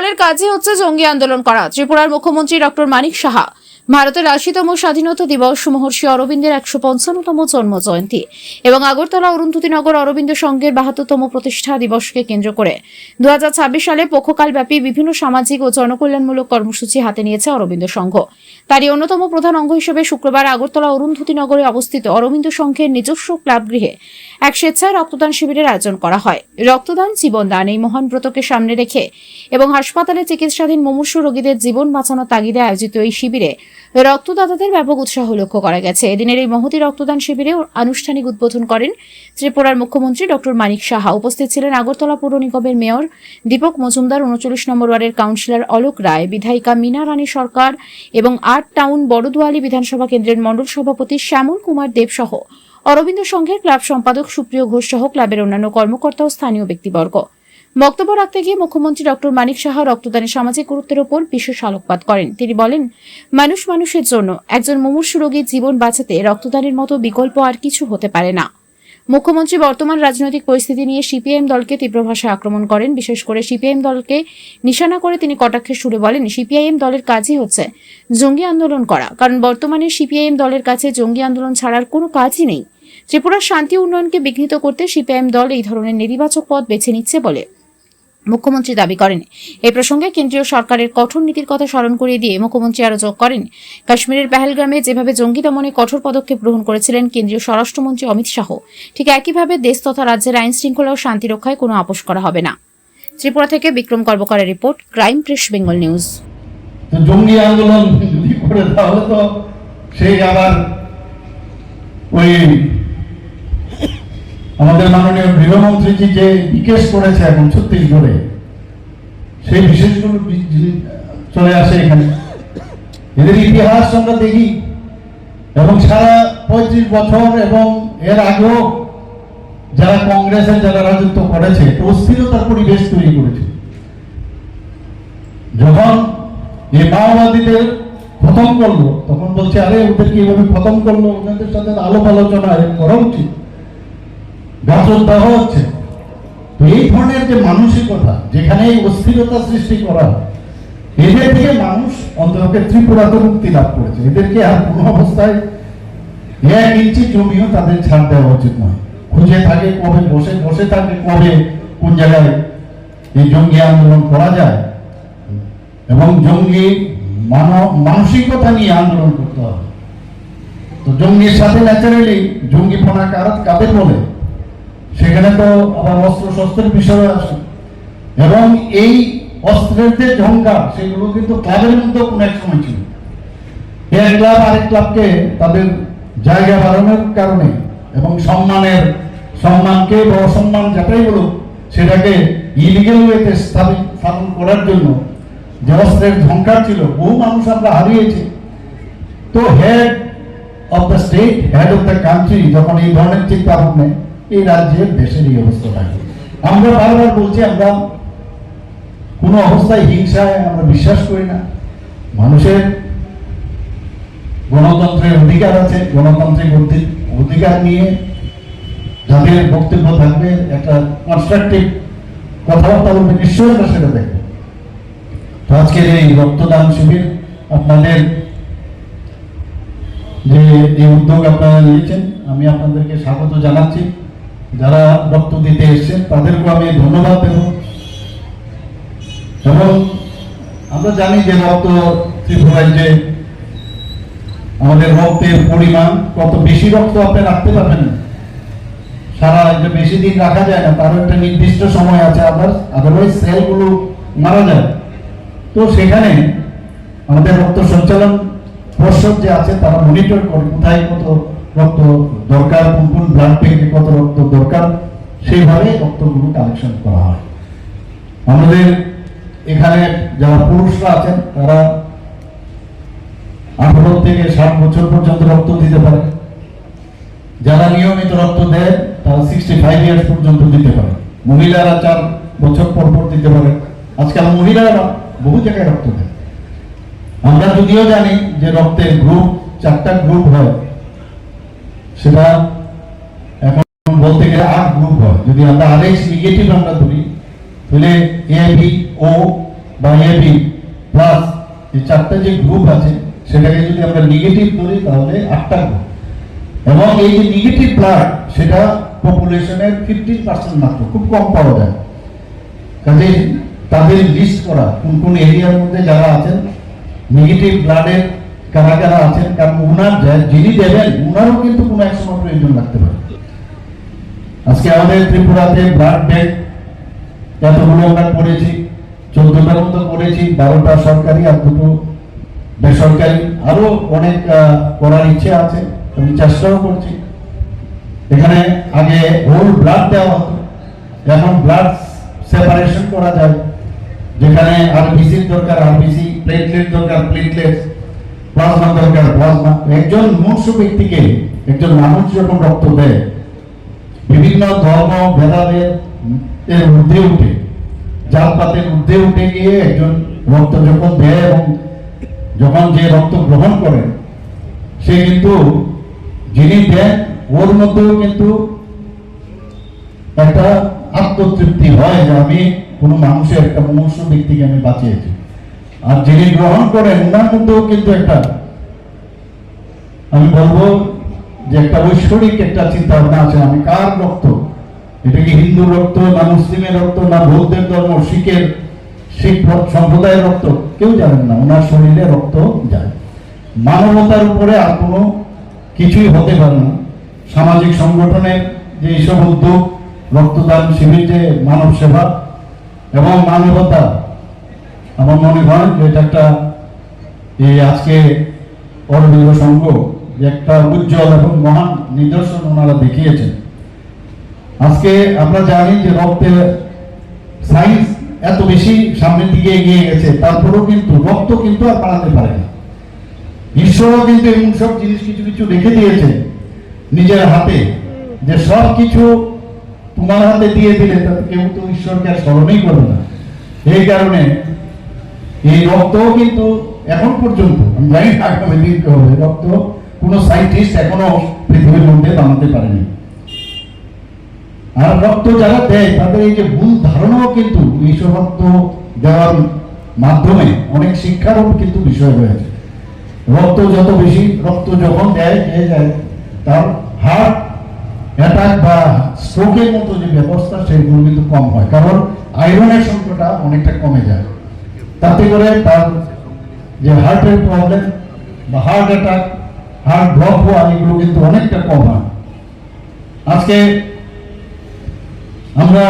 দলের কাজই হচ্ছে জঙ্গি আন্দোলন করা। ত্রিপুরার মুখ্যমন্ত্রী ডক্টর মানিক সাহা ভারতের ৮০তম স্বাধীনতা দিবস, মহর্ষি অরবিন্দের ১৫৫তম জন্ম জয়ন্তী এবং আগরতলা অরুন্ধতিনগর অরবিন্দ সংঘের ৭২তম প্রতিষ্ঠা দিবসকে কেন্দ্র করে ২০২৬ সালে পক্ষকালব্যাপী বিভিন্ন সামাজিক ও জনকল্যাণমূলক কর্মসূচি হাতে নিয়েছে অরবিন্দ সংঘ। তারই অন্যতম প্রধান অঙ্গ হিসেবে শুক্রবার আগরতলা অরুন্ধতিনগরে অবস্থিত অরবিন্দ সংঘের নিজস্ব ক্লাব গৃহে এক স্বেচ্ছায় রক্তদান শিবিরের আয়োজন করা হয়। রক্তদান জীবনদান এই মহান ব্রতকে সামনে রেখে এবং হাসপাতালে চিকিৎসাধীন মুমূর্ষু রোগীদের জীবন বাঁচানোর তাগিদে আয়োজিত এই শিবিরে রক্তদাতাদের ব্যাপক উৎসাহ লক্ষ্য করা গেছে। এদিনের এই মহতী রক্তদান শিবিরে আনুষ্ঠানিক উদ্বোধন করেন ত্রিপুরার মুখ্যমন্ত্রী ডক্টর মানিক সাহা। উপস্থিত ছিলেন আগরতলা পৌর নিগমের মেয়র দীপক মজুমদার, ৩৯ নম্বর ওয়ার্ডের কাউন্সিলর অলোক রায়, বিধায়িকা মীনা রানী সরকার এবং ৮ টাউন বড়দুয়ালি বিধানসভা কেন্দ্রের মণ্ডল সভাপতি শ্যামল কুমার দেব সহ অরবিন্দ সংঘের ক্লাব সম্পাদক সুপ্রিয় ঘোষ সহ ক্লাবের অন্যান্য কর্মকর্তা ও স্থানীয় ব্যক্তিবর্গ। বক্তব্য রাখতে গিয়ে মুখ্যমন্ত্রী ডক্টর মানিক সাহা রক্তদানের সামাজিক গুরুত্বের উপর বিশেষ আলোকপাত করেন। তিনি বলেন, মানুষ মানুষের জন্য, একজন মুমূর্ষু রোগীর জীবন বাঁচাতে রক্তদানের মতো বিকল্প আর কিছু হতে পারে না। মুখ্যমন্ত্রী বর্তমান রাজনৈতিক পরিস্থিতি নিয়ে সিপিআইএম দলকে তীব্র ভাষায় আক্রমণ করেন। বিশেষ করে সিপিআইএম দলকে নিশানা করে তিনি কটাক্ষের সুরে বলেন, সিপিআইএম দলের কাজই হচ্ছে জঙ্গি আন্দোলন করা, কারণ বর্তমানে সিপিআইএম দলের কাছে জঙ্গি আন্দোলন ছাড়ার কোনো কাজই নেই। ত্রিপুরার শান্তি উন্নয়নকে বিঘ্নিত করতে সিপিআইএম দল এই ধরনের নেতিবাচক পথ বেছে নিচ্ছে বলে মুখ্যমন্ত্রী দাবি করেন। এই প্রসঙ্গে কেন্দ্রীয় সরকারের কঠোর নীতির কথা স্মরণ করিয়ে দিয়ে মুখ্যমন্ত্রী আরও যোগ করেন, কাশ্মীরের পেহেলগ্রামে যেভাবে জঙ্গি দমনে কঠোর পদক্ষেপ গ্রহণ করেছিলেন কেন্দ্রীয় স্বরাষ্ট্রমন্ত্রী অমিত শাহ, ঠিক একইভাবে দেশ তথা রাজ্যের আইন শৃঙ্খলা ও শান্তি রক্ষায় কোনো আপোষ করা হবে না। ত্রিপুরা থেকে বিক্রম কর্মকারের report, crime press Bengal news. জঙ্গি আন্দোলন যদি করে তাহলে তো সেই আবার ওই আমাদের মাননীয় গৃহমন্ত্রীজি যে বিকেশ করেছে এখন ছত্তিশগড়ে, সেই বিশেষগুলো চলে আসে এখানে। এদের ইতিহাস আমরা দেখি এবং সারা ৩৫ বছর এবং এর আগেও যারা কংগ্রেসের যারা রাজত্ব করেছে অস্থিরতার পরিবেশ তৈরি করেছে। যখন এই মাওবাদীদের খতম করলো তখন বলছে, আরে ওদেরকে এইভাবে খতম করলো, ওদের সাথে আলোপ আলোচনা করা উচিত, গাছ হচ্ছে। তো এই ধরনের যে মানসিকতা, যেখানে এই অস্থিরতা সৃষ্টি করা, এদের থেকে মানুষ অন্তত ত্রিপুরাতে মুক্তি লাভ করেছে। এদেরকে আর কোনো অবস্থায় ১ ইঞ্চি জমিও তাদের ছাড় দেওয়া উচিত নয়। খুঁজে থাকে কবে, বসে থাকে কবে কোন জায়গায় এই জঙ্গি আন্দোলন করা যায় এবং জঙ্গি মানসিকতা নিয়ে আন্দোলন করতে হবে। তো জঙ্গির সাথে ন্যাচারালি জঙ্গিপনা কাদের বলে, সেখানে তো আবার অস্ত্র শস্ত্রের বিষয় আসে এবং এই অস্ত্রের যে ঝঙ্কার সেগুলো কিন্তু ক্লাবের মধ্যে কোনো এক সময় ছিল। এক ক্লাব আরেক ক্লাবকে তাদের জায়গা বাড়ানোর কারণে এবং সম্মানকে বা অসম্মান যেটাই বলুক সেটাকে ইলিগেল ওয়েতে স্থাপন করার জন্য যে অস্ত্রের ঝঙ্কার ছিল, বহু মানুষ আমরা হারিয়েছি। তো head of the state, head of the country যখন এই ধরনের চিন্তা ভাবনা, এই রাজ্যের দেশের এই অবস্থা থাকে। আমরা বারবার বলছি, আমরা কোনো অবস্থায় হিংসায় আমরা বিশ্বাস করি না। মানুষের গণতন্ত্রের অধিকার আছে, গণতান্ত্রিক অধিকার নিয়ে যাদের বক্তব্য থাকবে, একটা কনস্ট্রাকটিভ কথাবার্তা বলবে, নিশ্চয়ই আমরা সেটা দেখব। তো আজকের এই রক্তদান শিবির আপনাদের যে এই উদ্যোগ আপনারা নিয়েছেন, আমি আপনাদেরকে স্বাগত জানাচ্ছি। যারা রক্ত দিতে এসছেন তাদেরকে আমি ধন্যবাদ দেব। এবং আমরা জানি যে রক্ত ত্রিপুরায় যে আমাদের রক্তের পরিমাণ কত, বেশি রক্ত আপনি রাখতে পারবেন না, সারা বেশি দিন রাখা যায় না, তার একটা নির্দিষ্ট সময় আছে, আদারওয়াইজ সেলগুলো মারা যায়। তো সেখানে আমাদের রক্ত সঞ্চালন পর্ষদ যে আছে তারা মনিটর করে কোথায় কত রক্ত দরকার, কোন ব্লাড ব্যাংকে কত রক্ত দরকার, সেইভাবে রক্তগুলো কালেকশন করা হয়। আমাদের এখানে যারা পুরুষরা আছেন তারা 18 থেকে 60 বছর পর্যন্ত রক্ত দিতে পারে। যারা নিয়মিত রক্ত দেয় তারা 65 ইয়ার্স পর্যন্ত দিতে পারে। মহিলারা 4 বছর পর পর দিতে পারে। আজকাল মহিলারা বহু জায়গায় রক্ত দেয়। আমরা যদিও জানি যে রক্তের গ্রুপ 4টা গ্রুপ হয়, সেটা এখন বলতে গেলে 8 গ্রুপ হয়। যদি আমরা RH নেগেটিভ আমরা ধরি তাহলে AB O বা এবি প্লাস, এই চারটা যে গ্রুপ আছে সেটাকে যদি আমরা নেগেটিভ ধরি তাহলে 8টা গ্রুপ, এবং এই যে নেগেটিভ ব্লাড সেটা পপুলেশনের 15% মাত্র, খুব কম পাওয়া যায়। কাজে তাদের লিস্ট করা কোন কোন এরিয়ার মধ্যে যারা আছেন নেগেটিভ ব্লাডের কারা কারা আছেন, কারণ ওনার যিনি দেবেন ওনারও কিন্তু কোনো এক সময় প্রয়োজন লাগতে পারে। আজকে আমাদের ত্রিপুরাতে ব্লাড ব্যাংক এতগুলো আমরা করেছি, 14টার মতো করেছি, 12টা সরকারি আর 2টো বেসরকারি, আরো অনেক করার ইচ্ছে আছে, আমি চেষ্টাও করছি। এখানে আগে হোল ব্লাড দেওয়া হতো, এখন ব্লাড সেপারেশন করা যায়, যেখানে আরবিসির দরকার আরবিসি, প্লেটলেট দরকার প্লেটলেট, প্লাজমা দরকার প্লাজমা। একজন মুমূর্ষু ব্যক্তিকে একজন মানুষ যখন রক্ত দেয়, বিভিন্ন ধর্ম ভেদাভেদ এর ঊর্ধ্বে উঠে, জাতপাতের ঊর্ধ্বে উঠে গিয়ে একজন রক্ত যখন দেয় এবং যখন যে রক্ত গ্রহণ করেন, সে কিন্তু যিনি দেন ওর মধ্যেও কিন্তু একটা আত্মতৃপ্তি হয় যে আমি কোনো মানুষের একটা মুমূর্ষু ব্যক্তিকে আমি বাঁচিয়েছি। আর যিনি গ্রহণ করেন ওনার মধ্যেও কিন্তু একটা, আমি বলবো যে একটা ঐশ্বরিক একটা চিন্তা ভাবনা আছে, আমি কার রক্ত, এটা কি হিন্দু রক্ত না মুসলিমের রক্ত না বৌদ্ধের ধর্ম শিখ সম্প্রদায়ের রক্ত, কেউ জানেন না, ওনার শরীরে রক্ত যায়। মানবতার উপরে আর কোনো কিছুই হতে পারে না। সামাজিক সংগঠনের যে এইসব উদ্যোগ, রক্তদান শিবির, যে মানব সেবা এবং মানবতা, আমার মনে হয় যে এটা একটা, এই আজকে অরবিন্দ সংঘ যে একটা উজ্জ্বল এবং মহান নিদর্শন ওনারা দেখিয়েছেন। আজকে আমরা জানি যে রক্তের সায়েন্স এত বেশি সামনের দিকে এগিয়ে গেছে, তারপরেও কিন্তু রক্ত কিন্তু আর বাড়াতে পারে না। ঈশ্বরও কিন্তু এমন সব জিনিস কিছু কিছু রেখে দিয়েছে নিজের হাতে, যে সব কিছু তোমার হাতে দিয়ে দিলে তাতে কেউ তো ঈশ্বরকে আর স্মরণই করবে না। এই কারণে এই রক্তও কিন্তু এখন পর্যন্ত, আমি জানি না আগামী দিন কি হবে, রক্ত কোনো সাইন্টিস্ট এখনো পৃথিবীর মধ্যে বানাতে পারেনি। আর রক্ত যারা দেয় তাদের এই যে ভুল ধারণাও কিন্তু এইসব রক্ত দেওয়ার মাধ্যমে অনেক শিক্ষারও কিন্তু বিষয় রয়েছে। রক্ত যত বেশি, রক্ত যখন দেয় তার হার্ট অ্যাটাক বা স্ট্রোকের মতো যে ব্যবস্থা সেগুলো কিন্তু কম হয়, কারণ আয়রনের সংখ্যাটা অনেকটা কমে যায়। তাতে করে তার যে হার্টের প্রবলেম বা হার্ট অ্যাটাক, হার্ট ব্লক হওয়া, এগুলো কিন্তু অনেকটা কম হয়। আজকে আমরা